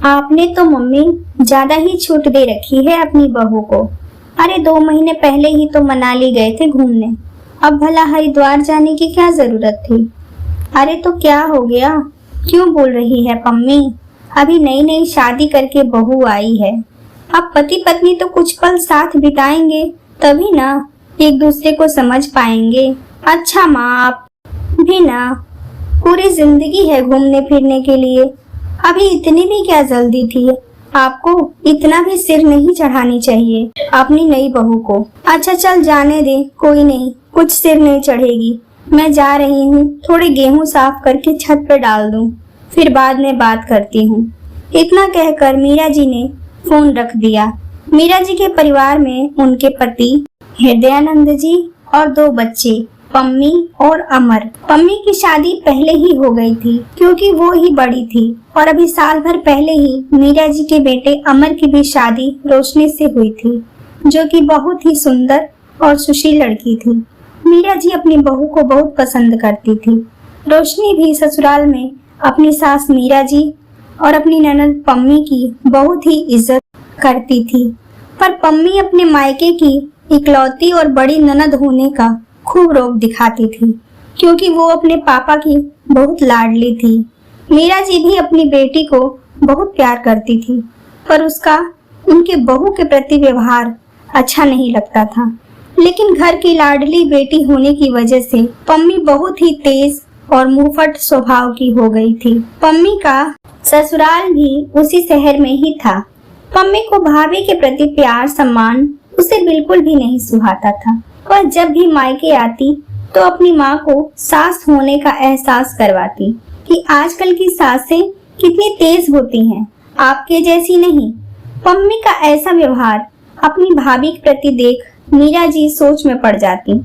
आपने तो मम्मी ज्यादा ही छूट दे रखी है अपनी बहू को। अरे 2 महीने पहले ही तो मनाली गए थे घूमने, अब भला हरिद्वार जाने की क्या जरूरत थी। अरे तो क्या हो गया, क्यों बोल रही है पम्मी? अभी नई नई शादी करके बहू आई है, अब पति पत्नी तो कुछ पल साथ बिताएंगे तभी ना एक दूसरे को समझ पाएंगे। अच्छा माँ, आप भी ना, पूरी जिंदगी है घूमने फिरने के लिए, अभी इतनी भी क्या जल्दी थी? आपको इतना भी सिर नहीं चढ़ानी चाहिए अपनी नई बहू को। अच्छा चल जाने दे, कोई नहीं, कुछ सिर नहीं चढ़ेगी। मैं जा रही हूँ, थोड़े गेहूं साफ करके छत पर डाल दूँ, फिर बाद में बात करती हूँ। इतना कहकर मीरा जी ने फोन रख दिया। मीरा जी के परिवार में उनके पति हृदयानंद जी और 2 बच्चे पम्मी और अमर। पम्मी की शादी पहले ही हो गई थी क्योंकि वो ही बड़ी थी, और अभी साल भर पहले ही मीरा जी के बेटे अमर की भी शादी रोशनी से हुई थी, जो कि बहुत ही सुंदर और सुशील लड़की थी। मीरा जी अपनी बहू को बहुत पसंद करती थी। रोशनी भी ससुराल में अपनी सास मीरा जी और अपनी ननद पम्मी की बहुत ही इज्जत करती थी, पर पम्मी अपने मायके की इकलौती और बड़ी ननद होने का खूब रोब दिखाती थी, क्योंकि वो अपने पापा की बहुत लाडली थी। मीरा जी भी अपनी बेटी को बहुत प्यार करती थी, पर उसका उनके बहू के प्रति व्यवहार अच्छा नहीं लगता था। लेकिन घर की लाडली बेटी होने की वजह से पम्मी बहुत ही तेज और मुंहफट स्वभाव की हो गई थी। पम्मी का ससुराल भी उसी शहर में ही था। पम्मी को भाभी के प्रति प्यार सम्मान उसे बिल्कुल भी नहीं सुहाता था। वह जब भी मायके आती तो अपनी माँ को सास होने का एहसास करवाती कि आजकल की सासें कितनी तेज होती हैं, आपके जैसी नहीं। पम्मी का ऐसा व्यवहार अपनी भाभी के प्रति देख मीरा जी सोच में पड़ जाती,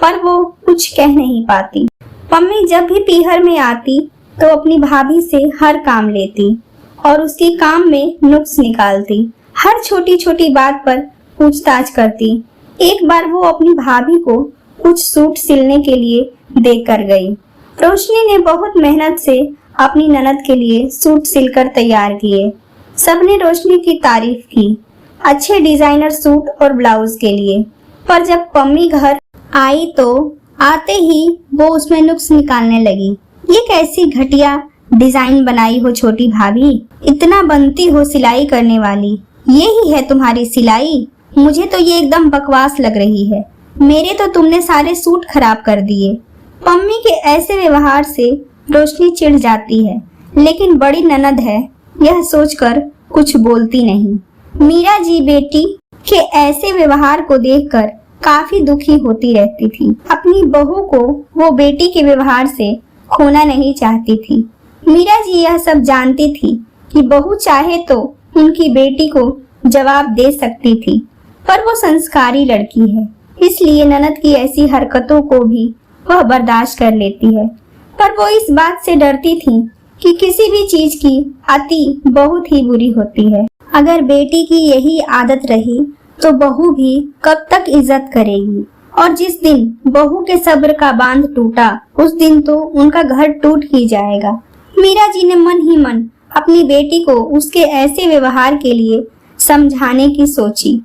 पर वो कुछ कह नहीं पाती। पम्मी जब भी पीहर में आती तो अपनी भाभी से हर काम लेती और उसके काम में नुक्स निकालती, हर छोटी छोटी बात पर पूछताछ करती। एक बार वो अपनी भाभी को कुछ सूट सिलने के लिए देकर गई। रोशनी ने बहुत मेहनत से अपनी ननद के लिए सूट सिलकर तैयार किए। सबने रोशनी की तारीफ की, अच्छे डिजाइनर सूट और ब्लाउज के लिए। पर जब पम्मी घर आई तो आते ही वो उसमें नुक्स निकालने लगी। ये कैसी घटिया डिजाइन बनाई हो छोटी भाभी, इतना बनती हो सिलाई करने वाली, ये ही है तुम्हारी सिलाई? मुझे तो ये एकदम बकवास लग रही है, मेरे तो तुमने सारे सूट खराब कर दिए। पम्मी के ऐसे व्यवहार से रोशनी चिढ़ जाती है, लेकिन बड़ी ननद है यह सोचकर कुछ बोलती नहीं। मीरा जी बेटी के ऐसे व्यवहार को देखकर काफी दुखी होती रहती थी। अपनी बहू को वो बेटी के व्यवहार से खोना नहीं चाहती थी। मीरा जी यह सब जानती थी कि बहू चाहे तो उनकी बेटी को जवाब दे सकती थी, पर वो संस्कारी लड़की है, इसलिए ननद की ऐसी हरकतों को भी वह बर्दाश्त कर लेती है। पर वो इस बात से डरती थी कि किसी भी चीज की अति बहुत ही बुरी होती है। अगर बेटी की यही आदत रही तो बहू भी कब तक इज्जत करेगी, और जिस दिन बहू के सब्र का बांध टूटा उस दिन तो उनका घर टूट ही जाएगा। मीरा जी ने मन ही मन अपनी बेटी को उसके ऐसे व्यवहार के लिए समझाने की सोची।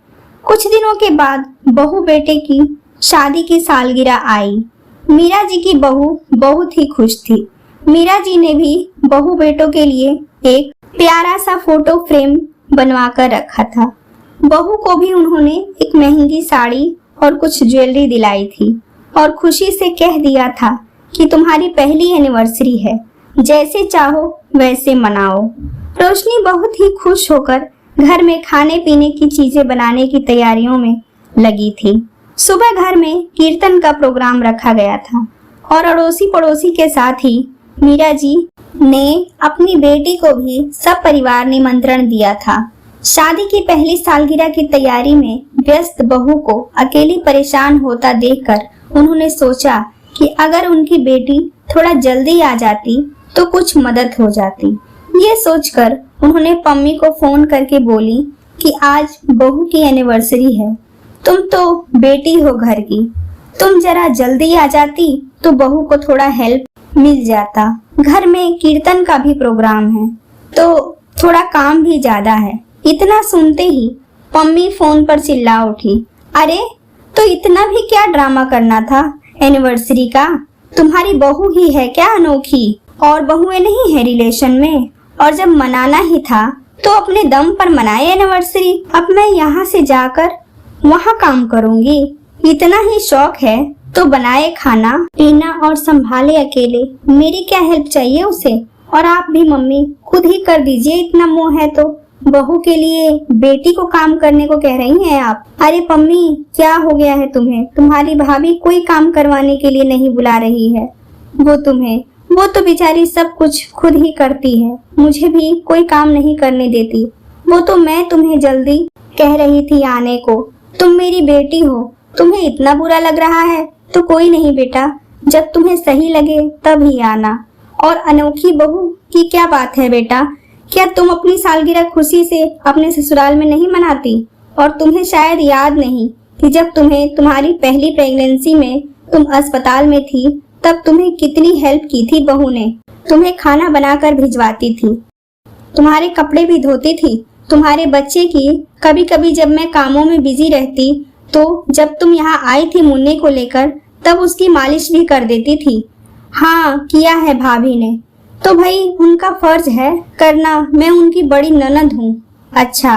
कुछ दिनों के बाद बहू बेटे की शादी की सालगिरह आई। मीरा जी की बहू बहुत ही खुश थी। मीरा जी ने भी बहू बेटों के लिए एक प्यारा सा फोटो फ्रेम बनवा कर रखा था। बहू को भी उन्होंने एक महंगी साड़ी और कुछ ज्वेलरी दिलाई थी और खुशी से कह दिया था कि तुम्हारी पहली एनिवर्सरी है, जैसे चाहो वैसे मनाओ। रोशनी बहुत ही खुश होकर घर में खाने पीने की चीजें बनाने की तैयारियों में लगी थी। सुबह घर में कीर्तन का प्रोग्राम रखा गया था और अड़ोसी पड़ोसी के साथ ही मीरा जी ने अपनी बेटी को भी सब परिवार निमंत्रण दिया था। शादी की पहली सालगिरह की तैयारी में व्यस्त बहू को अकेली परेशान होता देखकर उन्होंने सोचा कि अगर उनकी बेटी थोड़ा जल्दी आ जाती तो कुछ मदद हो जाती। ये सोचकर उन्होंने पम्मी को फोन करके बोली कि आज बहू की एनिवर्सरी है, तुम तो बेटी हो घर की, तुम जरा जल्दी आ जाती तो बहू को थोड़ा हेल्प मिल जाता। घर में कीर्तन का भी प्रोग्राम है तो थोड़ा काम भी ज्यादा है। इतना सुनते ही पम्मी फोन पर चिल्ला उठी, अरे तो इतना भी क्या ड्रामा करना था एनिवर्सरी का? तुम्हारी बहू ही है क्या अनोखी? और बहुएं नहीं है रिलेशन में? और जब मनाना ही था तो अपने दम पर मनाए एनिवर्सरी। अब मैं यहाँ से जाकर वहाँ काम करूँगी। इतना ही शौक है तो बनाए खाना पीना और संभाले अकेले। मेरी क्या हेल्प चाहिए उसे? और आप भी मम्मी खुद ही कर दीजिए, इतना मोह है तो। बहू के लिए बेटी को काम करने को कह रही हैं आप? अरे पम्मी क्या हो गया है तुम्हें? तुम्हारी भाभी कोई काम करवाने के लिए नहीं बुला रही है। वो तो बेचारी सब कुछ खुद ही करती है, मुझे भी कोई काम नहीं करने देती। वो तो मैं तुम्हें जल्दी कह रही थी आने को। तुम मेरी बेटी हो, तुम्हें इतना बुरा लग रहा है तो कोई नहीं बेटा, जब तुम्हें सही लगे तब ही आना। और अनोखी बहू की क्या बात है बेटा? क्या तुम अपनी सालगिरह खुशी से अपने ससुराल में नहीं मनाती? और तुम्हें शायद याद नहीं कि जब तुम्हारी पहली प्रेगनेंसी में तुम अस्पताल में थी तब तुम्हें कितनी हेल्प की थी बहू ने। तुम्हें खाना बनाकर भिजवाती थी, तुम्हारे कपड़े भी धोती थी, तुम्हारे बच्चे की कभी कभी जब मैं कामों में बिजी रहती तो जब तुम यहाँ आई थी मुन्ने को लेकर तब उसकी मालिश भी कर देती थी। हाँ किया है भाभी ने, तो भाई उनका फर्ज है करना, मैं उनकी बड़ी ननद हूँ। अच्छा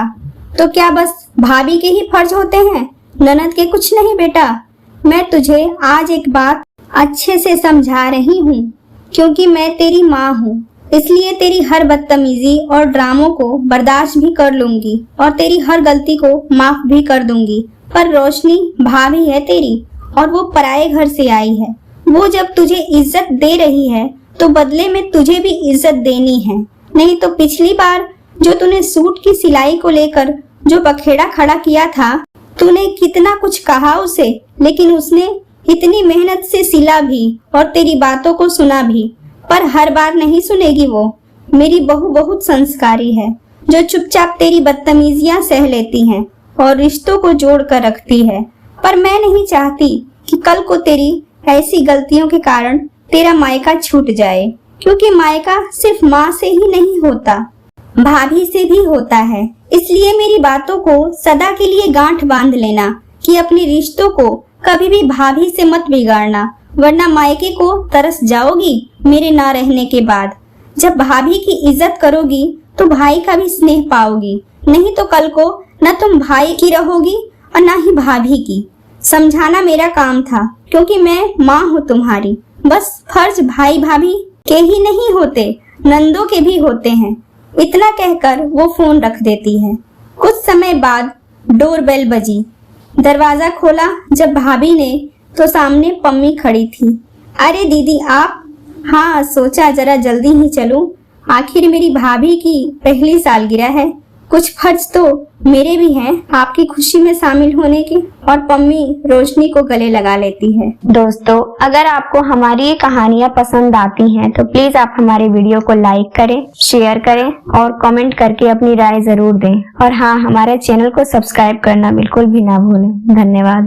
तो क्या बस भाभी के ही फर्ज होते हैं, ननद के कुछ नहीं बेटा? मैं तुझे आज एक बात अच्छे से समझा रही हूँ, क्योंकि मैं तेरी माँ हूँ, इसलिए तेरी हर बदतमीजी और ड्रामों को बर्दाश्त भी कर लूंगी और तेरी हर गलती को माफ भी कर दूंगी। पर रोशनी भाभी है तेरी और वो पराये घर से आई है। वो जब तुझे इज्जत दे रही है तो बदले में तुझे भी इज्जत देनी है। नहीं तो पिछली बार जो तूने सूट की सिलाई को लेकर जो बखेड़ा खड़ा किया था, तूने कितना कुछ कहा उसे, लेकिन उसने इतनी मेहनत से सिला भी और तेरी बातों को सुना भी, पर हर बार नहीं सुनेगी वो। मेरी बहू बहुत संस्कारी है, जो चुपचाप तेरी बदतमीजियां सह लेती हैं और रिश्तों को जोड़ कर रखती है। पर मैं नहीं चाहती कि कल को तेरी ऐसी गलतियों के कारण तेरा मायका छूट जाए, क्योंकि मायका सिर्फ माँ से ही नहीं होता, भाभी से भी होता है। इसलिए मेरी बातों को सदा के लिए गांठ बांध लेना कि अपने रिश्तों को कभी भी भाभी से मत बिगाड़ना, वरना मायके को तरस जाओगी मेरे ना रहने के बाद। जब भाभी की इज्जत करोगी तो भाई का भी स्नेह पाओगी, नहीं तो कल को न तुम भाई की रहोगी और न ही भाभी की। समझाना मेरा काम था, क्योंकि मैं माँ हूँ तुम्हारी। बस फर्ज भाई भाभी के ही नहीं होते, नंदों के भी होते हैं। इतना कहकर वो फोन रख देती है। कुछ समय बाद डोरबेल बजी। दरवाजा खोला जब भाभी ने तो सामने पम्मी खड़ी थी। अरे दीदी आप? हाँ सोचा जरा जल्दी ही चलूं, आखिर मेरी भाभी की पहली सालगिरह है, कुछ फर्ज तो मेरे भी हैं आपकी खुशी में शामिल होने के। और पम्मी रोशनी को गले लगा लेती है। दोस्तों अगर आपको हमारी ये कहानियाँ पसंद आती हैं तो प्लीज आप हमारे वीडियो को लाइक करें, शेयर करें और कमेंट करके अपनी राय जरूर दें। और हाँ, हमारे चैनल को सब्सक्राइब करना बिल्कुल भी ना भूलें। धन्यवाद।